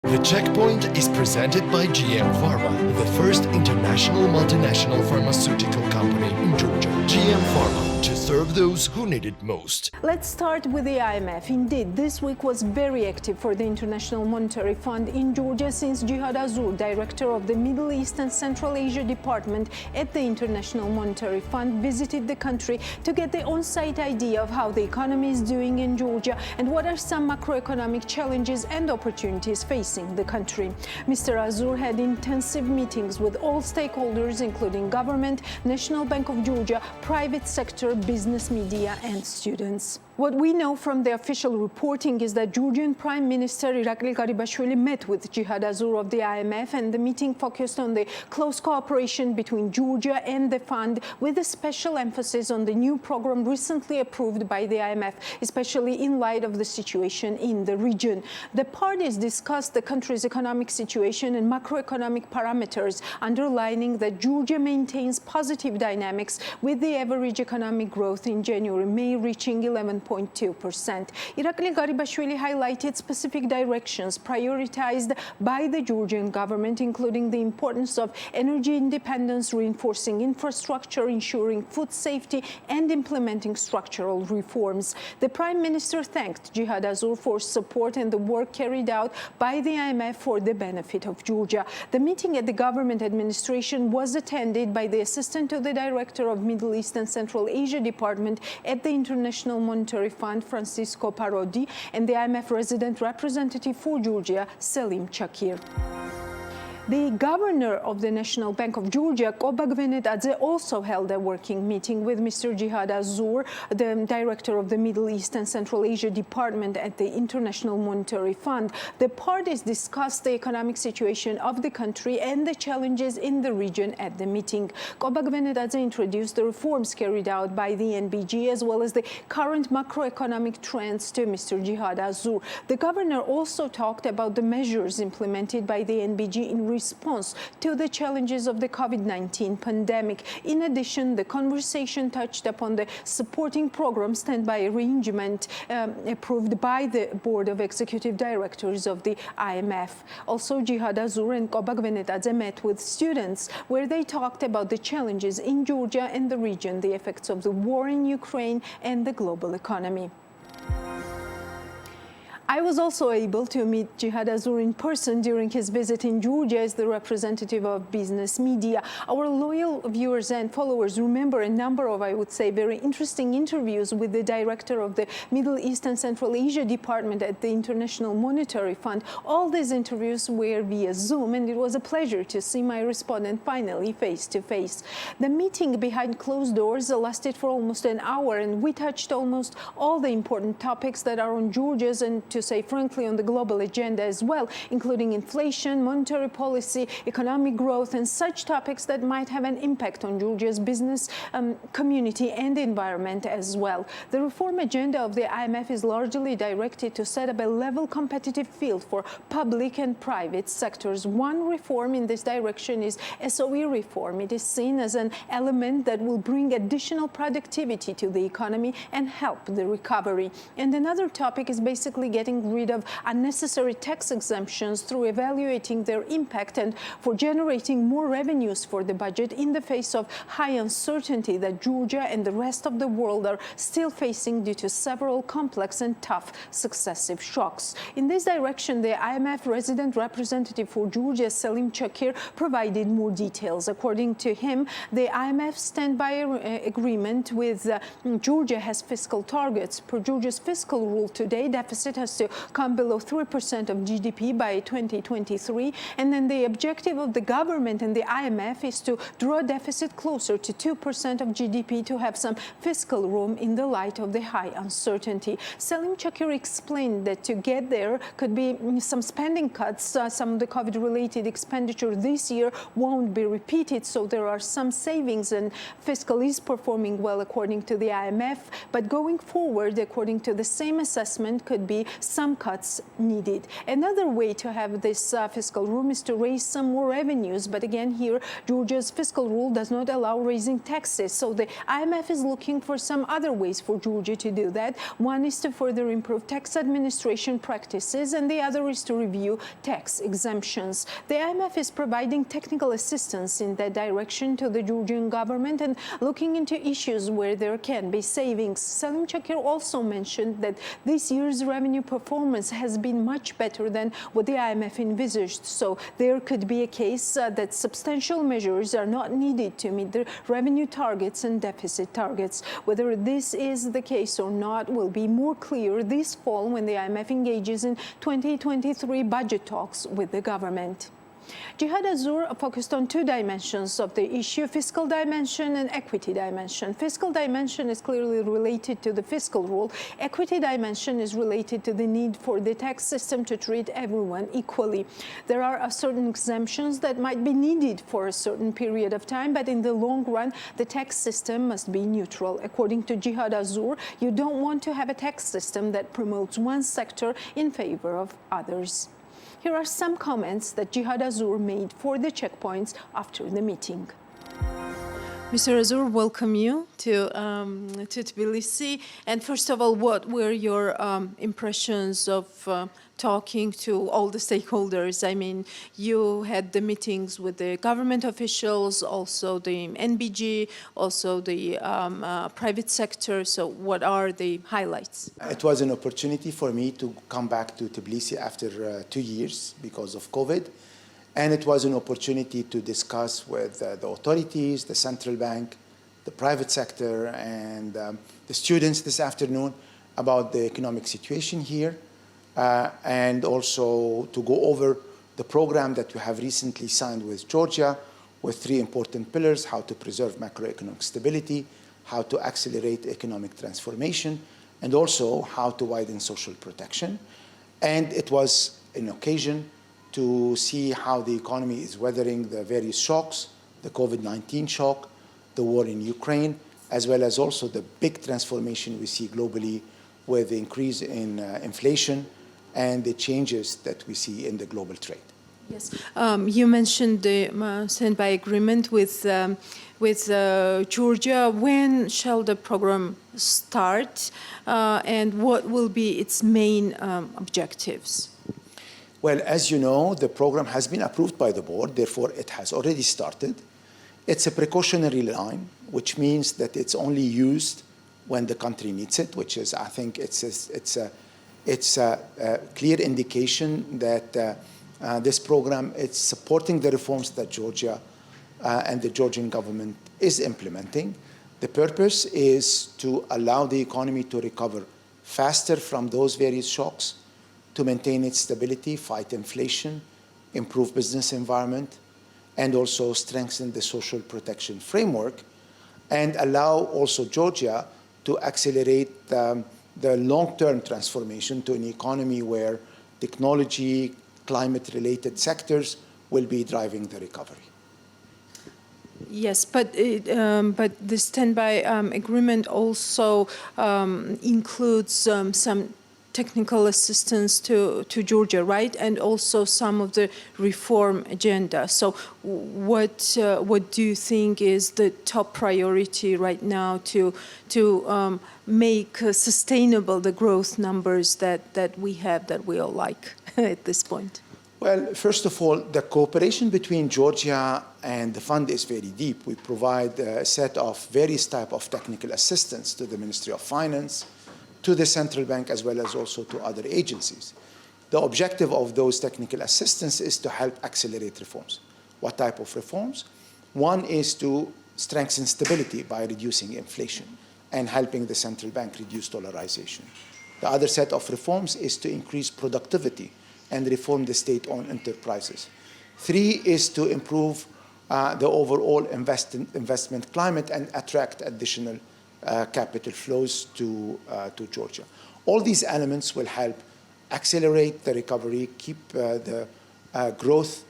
The Checkpoint is presented by GM Pharma, the first international multinational pharmaceutical company in Georgia. GM Pharma, to serve those who need it most. Let's start with the IMF. Indeed, this week was very active for the International Monetary Fund in Georgia since Jihad Azour, director of the Middle East and Central Asia Department at the International Monetary Fund, visited the country to get the on-site idea of how the economy is doing in Georgia and what are some macroeconomic challenges and opportunities facing the country. Mr. Azour had intensive meetings with all stakeholders, including government, National Bank of Georgia, private sector, business, media, and students. What we know from the official reporting is that Georgian Prime Minister Irakli Garibashvili met with Jihad Azour of the IMF, and the meeting focused on the close cooperation between Georgia and the fund, with a special emphasis on the new program recently approved by the IMF, especially in light of the situation in the region. The parties discussed the country's economic situation and macroeconomic parameters, underlining that Georgia maintains positive dynamics, with the average economic growth in January-May reaching 11.2%. Irakli Garibashvili highlighted specific directions prioritized by the Georgian government, including the importance of energy independence, reinforcing infrastructure, ensuring food safety, and implementing structural reforms. The Prime Minister thanked Jihad Azour for support and the work carried out by the IMF for the benefit of Georgia. The meeting at the government administration was attended by the Assistant to the Director of Middle East and Central Asia Department at the International Monetary Fund, Francisco Parodi, and the IMF resident representative for Georgia, Selim Chakir. The governor of the National Bank of Georgia, also held a working meeting with Mr. Jihad Azour, the director of the Middle East and Central Asia Department at the International Monetary Fund. The parties discussed the economic situation of the country and the challenges in the region at the meeting. Introduced the reforms carried out by the NBG as well as the current macroeconomic trends to Mr. Jihad Azour. The governor also talked about the measures implemented by the NBG in response to the challenges of the COVID-19 pandemic. In addition, the conversation touched upon the supporting program standby arrangement approved by the Board of Executive Directors of the IMF. Also, Jihad Azour and Kobak met with students, where they talked about the challenges in Georgia and the region, the effects of the war in Ukraine, and the global economy. I was also able to meet Jihad Azour in person during his visit in Georgia as the representative of business media. Our loyal viewers and followers remember a number of, I would say, very interesting interviews with the director of the Middle East and Central Asia Department at the International Monetary Fund. All these interviews were via Zoom, and it was a pleasure to see my respondent finally face to face. The meeting behind closed doors lasted for almost an hour, and we touched almost all the important topics that are on Georgia's and, to say frankly, on the global agenda as well, including inflation, monetary policy, economic growth, and such topics that might have an impact on Georgia's business community and environment as well. The reform agenda of the IMF is largely directed to set up a level competitive field for public and private sectors. One reform in this direction is SOE reform. It is seen as an element that will bring additional productivity to the economy and help the recovery. And another topic is basically getting rid of unnecessary tax exemptions through evaluating their impact and for generating more revenues for the budget in the face of high uncertainty that Georgia and the rest of the world are still facing due to several complex and tough successive shocks. In this direction, the IMF resident representative for Georgia, Selim Chakir, provided more details. According to him, the IMF standby agreement with Georgia has fiscal targets. Per Georgia's fiscal rule today, deficit has to come below 3% of GDP by 2023. And then the objective of the government and the IMF is to draw deficit closer to 2% of GDP to have some fiscal room in the light of the high uncertainty. Selim Chakir explained that to get there could be some spending cuts. Some of the COVID-related expenditure this year won't be repeated, so there are some savings, and fiscal is performing well according to the IMF. But going forward, according to the same assessment, could be some cuts needed. Another way to have this fiscal room is to raise some more revenues. But again, here, Georgia's fiscal rule does not allow raising taxes. So the IMF is looking for some other ways for Georgia to do that. One is to further improve tax administration practices, and the other is to review tax exemptions. The IMF is providing technical assistance in that direction to the Georgian government and looking into issues where there can be savings. Salim Chakir also mentioned that this year's revenue performance has been much better than what the IMF envisaged. So there could be a case that substantial measures are not needed to meet the revenue targets and deficit targets. Whether this is the case or not will be more clear this fall when the IMF engages in 2023 budget talks with the government. Jihad Azour focused on two dimensions of the issue: fiscal dimension and equity dimension. Fiscal dimension is clearly related to the fiscal rule. Equity dimension is related to the need for the tax system to treat everyone equally. There are certain exemptions that might be needed for a certain period of time, but in the long run, the tax system must be neutral. According to Jihad Azour, you don't want to have a tax system that promotes one sector in favor of others. Here are some comments that Jihad Azour made for the checkpoints after the meeting. Mr. Azour, welcome you to Tbilisi. And first of all, what were your impressions of talking to all the stakeholders? I mean, you had the meetings with the government officials, also the NBG, also the private sector. So what are the highlights? It was an opportunity for me to come back to Tbilisi after 2 years because of COVID. And it was an opportunity to discuss with the authorities, the central bank, the private sector, and the students this afternoon about the economic situation here, and also to go over the program that we have recently signed with Georgia with 3 important pillars: how to preserve macroeconomic stability, how to accelerate economic transformation, and also how to widen social protection. And it was an occasion to see how the economy is weathering the various shocks, the COVID-19 shock, the war in Ukraine, as well as also the big transformation we see globally with the increase in inflation and the changes that we see in the global trade. Yes, you mentioned the standby agreement with Georgia. When shall the program start, and what will be its main objectives? Well, as you know, the program has been approved by the board, therefore it has already started. It's a precautionary line, which means that it's only used when the country needs it, which is, I think, it's a clear indication that this program is supporting the reforms that Georgia and the Georgian government is implementing. The purpose is to allow the economy to recover faster from those various shocks, to maintain its stability, fight inflation, improve business environment, and also strengthen the social protection framework, and allow also Georgia to accelerate the long-term transformation to an economy where technology, climate-related sectors will be driving the recovery. Yes, but the standby agreement also includes some technical assistance to Georgia, right? And also some of the reform agenda. So what do you think is the top priority right now to make sustainable the growth numbers that we have, that we all like at this point? Well, first of all, the cooperation between Georgia and the fund is very deep. We provide a set of various types of technical assistance to the Ministry of Finance, to the central bank, as well as also to other agencies. The objective of those technical assistance is to help accelerate reforms. What type of reforms? One is to strengthen stability by reducing inflation and helping the central bank reduce dollarization. The other set of reforms is to increase productivity and reform the state-owned enterprises. 3 is to improve the overall investment climate and attract additional capital flows to Georgia. All these elements will help accelerate the recovery, keep the growth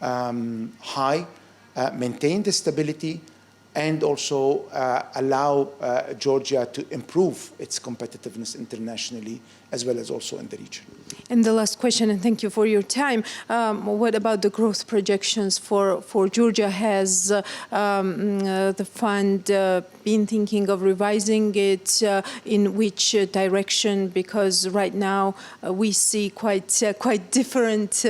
high, maintain the stability, and also allow Georgia to improve its competitiveness internationally as well as also in the region. And the last question, and thank you for your time. What about the growth projections for Georgia? Has the fund been thinking of revising it? In which direction? Because right now we see quite different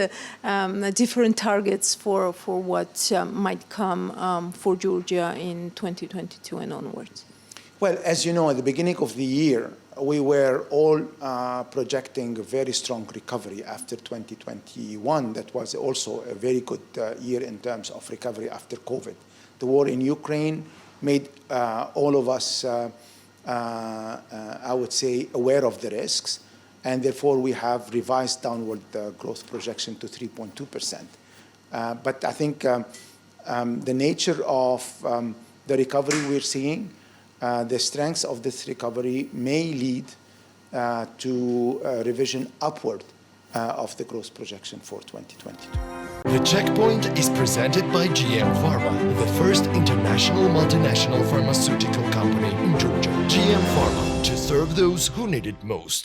targets for what might come for Georgia in 2022 and onwards. Well, as you know, at the beginning of the year, we were all projecting a very strong recovery after 2021. That was also a very good year in terms of recovery after COVID. The war in Ukraine made all of us, I would say, aware of the risks, and therefore we have revised downward the growth projection to 3.2%. But I think the nature of the recovery we're seeing, the strengths of this recovery may lead to a revision upward of the growth projection for 2022. The Checkpoint is presented by GM Pharma, the first international multinational pharmaceutical company in Georgia. GM Pharma, to serve those who need it most.